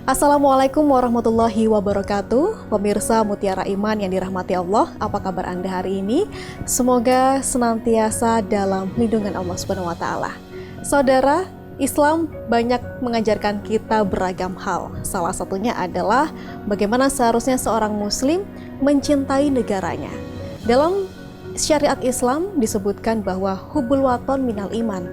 Assalamualaikum warahmatullahi wabarakatuh. Pemirsa Mutiara Iman yang dirahmati Allah, apa kabar Anda hari ini? Semoga senantiasa dalam lindungan Allah Subhanahu wa taala. Saudara, Islam banyak mengajarkan kita beragam hal. Salah satunya adalah bagaimana seharusnya seorang muslim mencintai negaranya. Dalam syariat Islam disebutkan bahwa hubbul waton minal iman.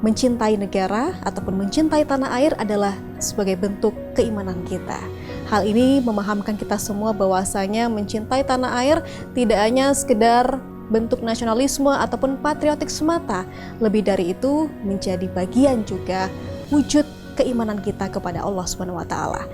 Mencintai negara ataupun mencintai tanah air adalah sebagai bentuk keimanan kita. Hal ini memahamkan kita semua bahwasanya mencintai tanah air tidak hanya sekedar bentuk nasionalisme ataupun patriotik semata. Lebih dari itu menjadi bagian juga wujud keimanan kita kepada Allah Subhanahu wa taala.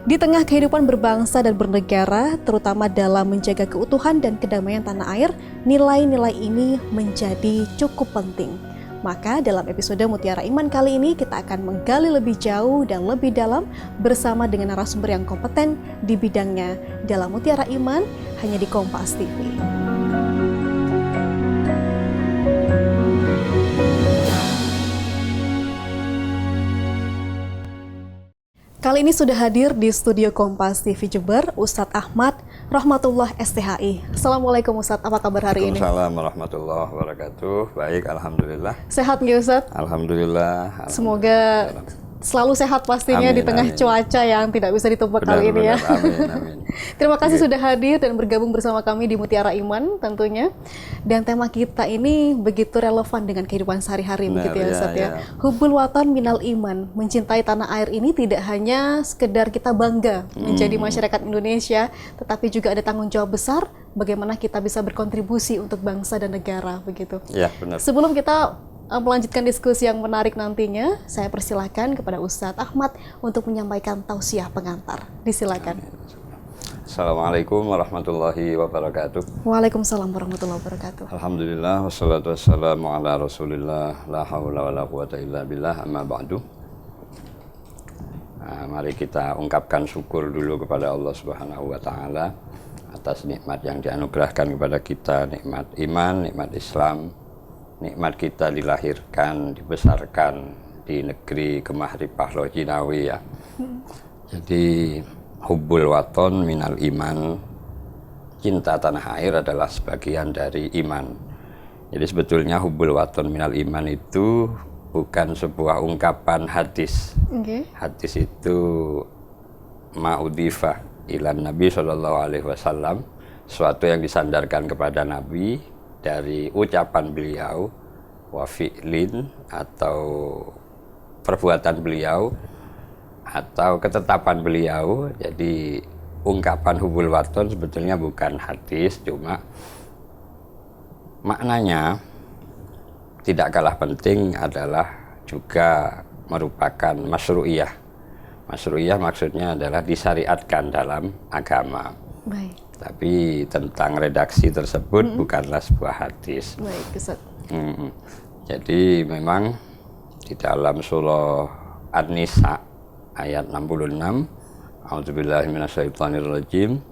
Di tengah kehidupan berbangsa dan bernegara, terutama dalam menjaga keutuhan dan kedamaian tanah air, nilai-nilai ini menjadi cukup penting. Maka dalam episode Mutiara Iman kali ini kita akan menggali lebih jauh dan lebih dalam bersama dengan narasumber yang kompeten di bidangnya dalam Mutiara Iman hanya di Kompas TV. Kali ini sudah hadir di studio Kompas TV Jember, Ustadz Ahmad Rahmatullah STHI. Assalamualaikum Ustadz, apa kabar hari ini? Waalaikumsalam warahmatullahi wabarakatuh. Baik, alhamdulillah. Sehat nggak Ustadz? Alhamdulillah. Semoga selalu sehat pastinya amin, di tengah amin. Cuaca yang tidak bisa ditebak kali ini ya. Amin, amin. Terima kasih sudah hadir dan bergabung bersama kami di Mutiara Iman tentunya. Dan tema kita ini begitu relevan dengan kehidupan sehari-hari begitu ya Ustadz ya. Hubbul waton minal iman, mencintai tanah air ini tidak hanya sekedar kita bangga menjadi masyarakat Indonesia, tetapi juga ada tanggung jawab besar bagaimana kita bisa berkontribusi untuk bangsa dan negara begitu. Ya, benar. Sebelum kita melanjutkan diskusi yang menarik nantinya, saya persilahkan kepada Ustadz Ahmad untuk menyampaikan tausiah pengantar. Disilakan. Assalamualaikum warahmatullahi wabarakatuh. Waalaikumsalam warahmatullahi wabarakatuh. Alhamdulillah, wassalatu wassalamu ala rasulillah, la hawla wa la quwata illa billah, amma ba'du. Mari kita ungkapkan syukur dulu kepada Allah Subhanahu wa ta'ala atas nikmat yang dianugerahkan kepada kita, nikmat iman, nikmat Islam, nikmat kita dilahirkan, dibesarkan di negeri Kemah Ripah Lojinawi ya. Jadi hubbul waton minal iman, cinta tanah air adalah sebagian dari iman. Jadi sebetulnya hubbul waton minal iman itu bukan sebuah ungkapan hadis. Hadis itu ma'udhifah ilan Nabi SAW, sesuatu yang disandarkan kepada Nabi dari ucapan beliau, wa fi'lin atau perbuatan beliau, atau ketetapan beliau. Jadi ungkapan hubbul waton sebetulnya bukan hadis, cuma maknanya tidak kalah penting adalah juga merupakan masyru'iyah. Masyru'iyah maksudnya adalah disyariatkan dalam agama. Baik. Tapi tentang redaksi tersebut bukanlah sebuah hadis. Baik, Ustaz. Jadi memang di dalam surah An-Nisa ayat 66, a'udzubillahi minasyaitonirrajim,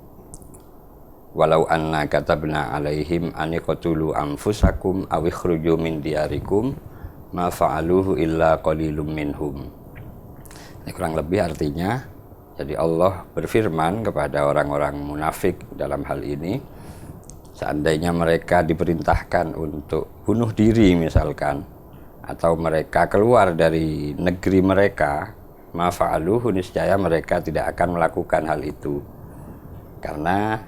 walau anna katabna alaihim an iqtulu anfusakum aw ikhruju min diyarikum ma fa'aluhu illa qalilum minhum. Ini kurang lebih artinya, jadi Allah berfirman kepada orang-orang munafik dalam hal ini, seandainya mereka diperintahkan untuk bunuh diri misalkan, atau mereka keluar dari negeri mereka, ma fa'aluhu, niscaya mereka tidak akan melakukan hal itu. Karena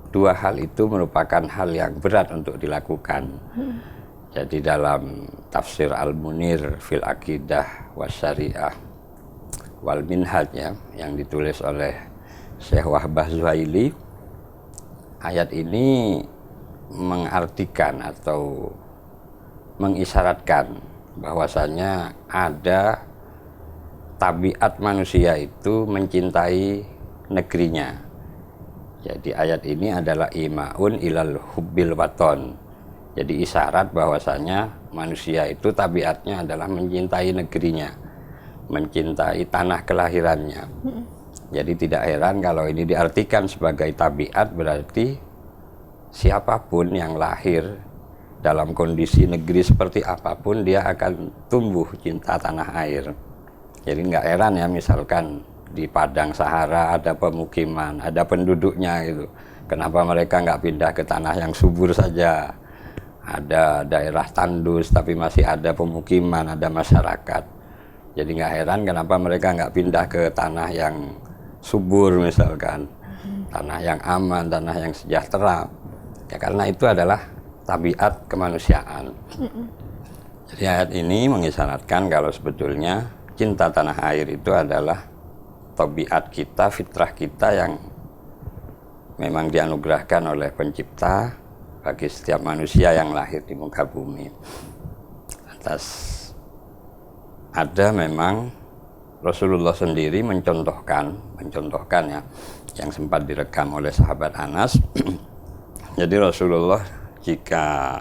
dua hal itu merupakan hal yang berat untuk dilakukan. Jadi dalam tafsir Al-Munir fil Aqidah Wasyariah wal Minhaj ya, yang ditulis oleh Syekh Wahbah Zuhaili, ayat ini mengartikan atau mengisyaratkan bahwasanya ada tabiat manusia itu mencintai negerinya. Jadi ayat ini adalah imaun ilal hubbil waton. Jadi isyarat bahwasanya manusia itu tabiatnya adalah mencintai negerinya, mencintai tanah kelahirannya. Jadi tidak heran kalau ini diartikan sebagai tabiat, berarti siapapun yang lahir dalam kondisi negeri seperti apapun, dia akan tumbuh cinta tanah air. Jadi nggak heran ya, misalkan di padang Sahara ada pemukiman, ada penduduknya gitu. Kenapa mereka nggak pindah ke tanah yang subur saja? Ada daerah tandus tapi masih ada pemukiman, ada masyarakat. Jadi nggak heran kenapa mereka nggak pindah ke tanah yang subur misalkan, tanah yang aman, tanah yang sejahtera. Ya karena itu adalah tabiat kemanusiaan. Jadi ayat ini mengisyaratkan kalau sebetulnya cinta tanah air itu adalah tabiat kita, fitrah kita yang memang dianugerahkan oleh pencipta bagi setiap manusia yang lahir di muka bumi. Atas ada memang Rasulullah sendiri mencontohkan ya, yang sempat direkam oleh sahabat Anas. Jadi Rasulullah jika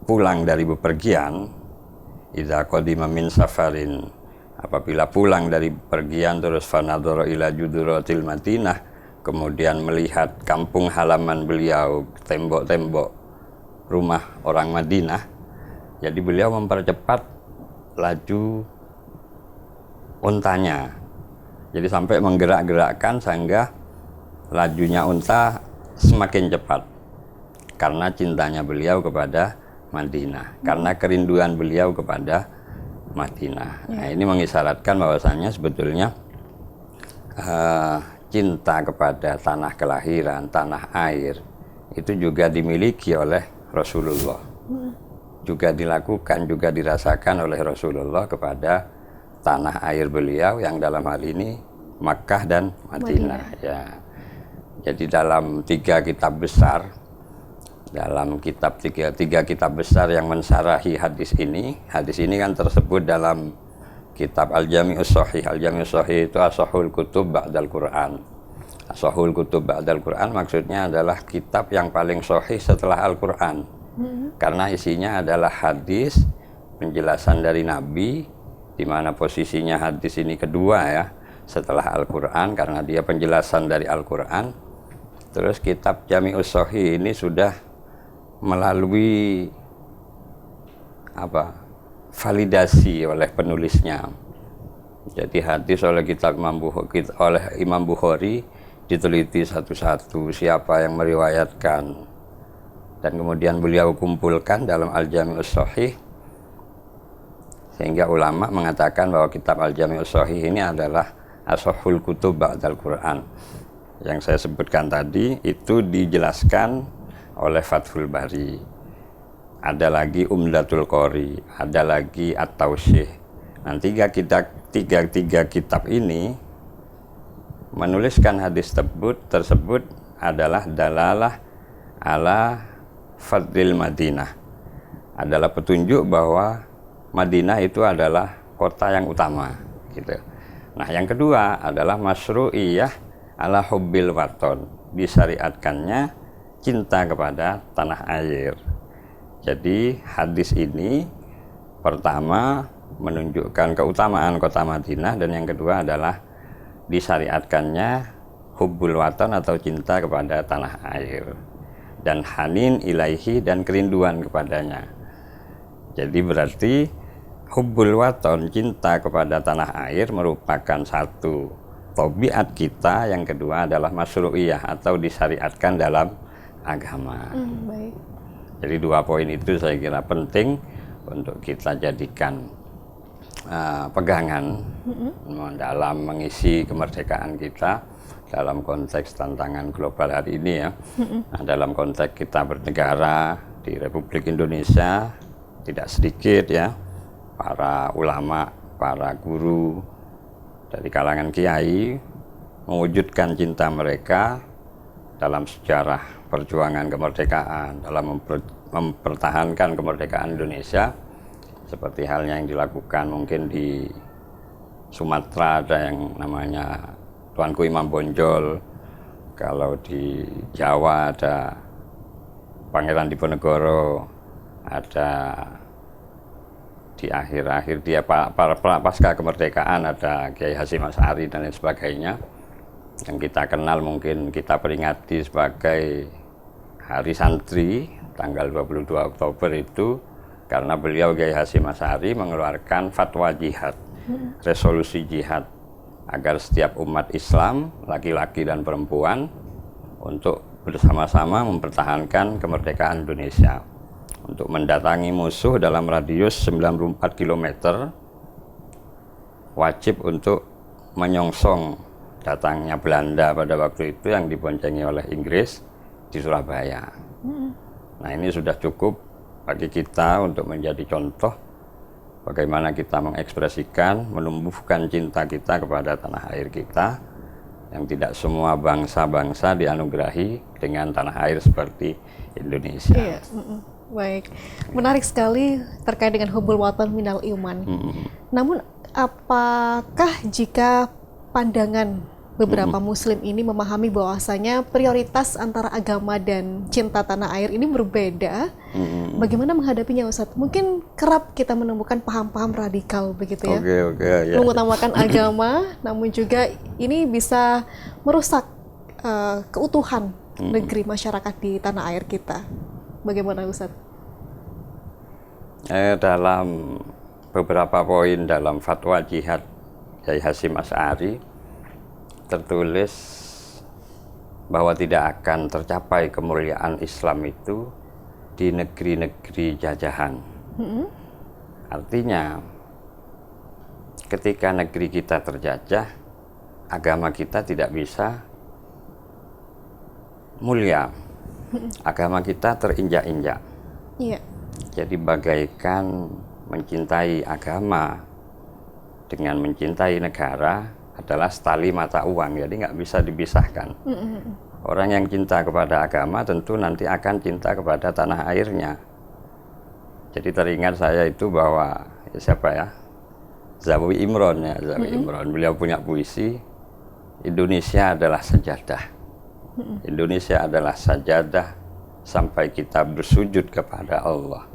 pulang dari bepergian, idza qadima min safarin, apabila pulang dari bepergian terus fanadhara ila juduratil Madinah, kemudian melihat kampung halaman beliau, tembok-tembok rumah orang Madinah, jadi beliau mempercepat laju untanya. Jadi sampai menggerak-gerakkan sehingga lajunya unta semakin cepat karena cintanya beliau kepada Madinah, karena kerinduan beliau kepada Madinah. Nah, ini mengisyaratkan bahwasanya sebetulnya cinta kepada tanah kelahiran, tanah air itu juga dimiliki oleh Rasulullah, juga dilakukan, juga dirasakan oleh Rasulullah kepada tanah air beliau yang dalam hal ini Makkah dan Madinah. Ya. Jadi dalam tiga kitab besar, tiga kitab besar yang mensyarahi hadis ini kan tersebut dalam kitab Al-Jami'us Shahih. Al-Jami'us Shahih itu ashahul kutub ba'dal Quran. Ashahul kutub ba'dal Quran maksudnya adalah kitab yang paling sahih setelah Al-Quran. Karena isinya adalah hadis, penjelasan dari Nabi, di mana posisinya hadis ini kedua ya, setelah Al-Quran karena dia penjelasan dari Al-Quran. Terus kitab Jami'us Shahih ini sudah melalui validasi oleh penulisnya. Jadi hadis oleh oleh Imam Bukhari diteliti satu-satu siapa yang meriwayatkan, dan kemudian beliau kumpulkan dalam Al-Jami'us Shahih, sehingga ulama mengatakan bahwa kitab Al-Jami'us Shahih ini adalah ashahul kutub ba'dal Quran. Yang saya sebutkan tadi itu dijelaskan oleh Fathul Bari, ada lagi Umdatul Qori, ada lagi At-Tausyih. Nah, tiga kitab ini menuliskan hadis tersebut adalah dalalah ala fadlil Madinah, adalah petunjuk bahwa Madinah itu adalah kota yang utama gitu. Nah, yang kedua adalah masyru'iyah ala hubbil waton, disyariatkannya cinta kepada tanah air. Jadi hadis ini pertama menunjukkan keutamaan kota Madinah, dan yang kedua adalah disyariatkannya hubbul waton atau cinta kepada tanah air, dan hanin ilaihi, dan kerinduan kepadanya. Jadi berarti hubbul waton, cinta kepada tanah air, merupakan satu tabiat kita, yang kedua adalah masyru'iyah atau disyariatkan dalam agama. Baik. Jadi dua poin itu saya kira penting untuk kita jadikan pegangan dalam mengisi kemerdekaan kita dalam konteks tantangan global hari ini ya. Nah, dalam konteks kita bernegara di Republik Indonesia, tidak sedikit ya para ulama, para guru dari kalangan kiai mewujudkan cinta mereka dalam sejarah perjuangan kemerdekaan, dalam mempertahankan kemerdekaan Indonesia, seperti halnya yang dilakukan mungkin di Sumatera ada yang namanya Tuanku Imam Bonjol, kalau di Jawa ada Pangeran Diponegoro, ada di akhir-akhir dia pasca kemerdekaan ada Kiai Hasyim Asy'ari dan lain sebagainya, yang kita kenal mungkin kita peringati sebagai Hari Santri tanggal 22 Oktober itu karena beliau Kiai Hasyim Asy'ari mengeluarkan fatwa jihad, resolusi jihad agar setiap umat Islam, laki-laki dan perempuan, untuk bersama-sama mempertahankan kemerdekaan Indonesia, untuk mendatangi musuh dalam radius 94 km, wajib untuk menyongsong datangnya Belanda pada waktu itu yang diboncengi oleh Inggris di Surabaya. Nah, ini sudah cukup bagi kita untuk menjadi contoh bagaimana kita mengekspresikan, menumbuhkan cinta kita kepada tanah air kita, yang tidak semua bangsa-bangsa dianugerahi dengan tanah air seperti Indonesia. Iya. Baik, menarik sekali terkait dengan hubul watan minal iman. Namun, apakah jika pandangan beberapa Muslim ini memahami bahwasanya prioritas antara agama dan cinta tanah air ini berbeda, bagaimana menghadapinya, Ustadz? Mungkin kerap kita menemukan paham-paham radikal begitu ya, Ya. mengutamakan agama, namun juga ini bisa merusak keutuhan negeri masyarakat di tanah air kita. Bagaimana, Ustadz? Dalam beberapa poin dalam fatwa jihad Kiai Hasyim Asy'ari tertulis bahwa tidak akan tercapai kemuliaan Islam itu di negeri-negeri jajahan. Artinya, ketika negeri kita terjajah, agama kita tidak bisa mulia. Agama kita terinjak-injak. Iya. Jadi bagaikan mencintai agama dengan mencintai negara adalah setali mata uang, jadi nggak bisa dipisahkan. Orang yang cinta kepada agama tentu nanti akan cinta kepada tanah airnya. Jadi teringat saya itu bahwa siapa ya, Zawi Imron ya, Zawi Imron, beliau punya puisi, Indonesia adalah sajadah. Indonesia adalah sajadah sampai kita bersujud kepada Allah.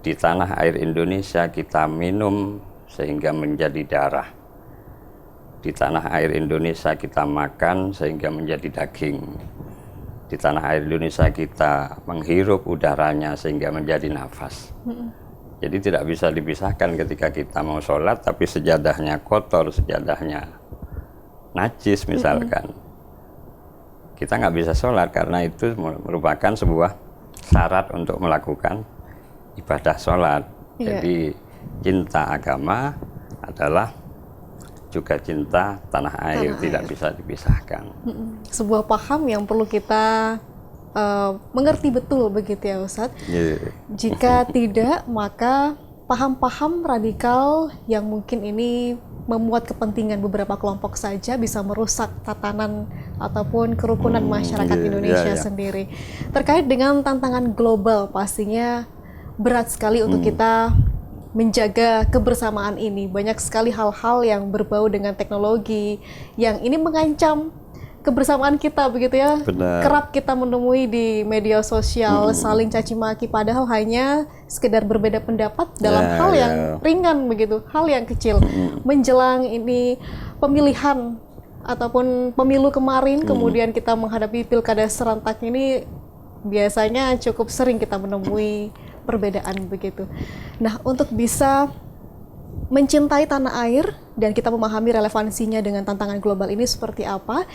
Di tanah air Indonesia kita minum sehingga menjadi darah. Di tanah air Indonesia kita makan sehingga menjadi daging. Di tanah air Indonesia kita menghirup udaranya sehingga menjadi nafas. Jadi tidak bisa dipisahkan ketika kita mau sholat tapi sejadahnya kotor, sejadahnya najis misalkan. Kita nggak bisa sholat karena itu merupakan sebuah syarat untuk melakukan ibadah sholat. Jadi cinta agama adalah juga cinta tanah air, tidak bisa dipisahkan. Sebuah paham yang perlu kita mengerti betul begitu ya, Ustadz. Jika tidak, maka paham-paham radikal yang mungkin ini memuat kepentingan beberapa kelompok saja bisa merusak tatanan ataupun kerukunan masyarakat Indonesia sendiri. Terkait dengan tantangan global, pastinya berat sekali untuk kita menjaga kebersamaan ini. Banyak sekali hal-hal yang berbau dengan teknologi yang ini mengancam kebersamaan kita begitu ya. Benar. Kerap kita menemui di media sosial saling caci maki padahal hanya sekedar berbeda pendapat dalam hal yang ringan begitu, hal yang kecil. Menjelang ini pemilihan ataupun pemilu kemarin, kemudian kita menghadapi pilkada serentak ini, biasanya cukup sering kita menemui perbedaan begitu. Nah, untuk bisa mencintai tanah air dan kita memahami relevansinya dengan tantangan global ini seperti apa,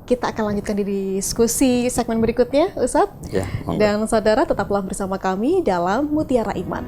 kita akan lanjutkan di diskusi segmen berikutnya, Ustadz. Ya, dan saudara tetaplah bersama kami dalam Mutiara Iman.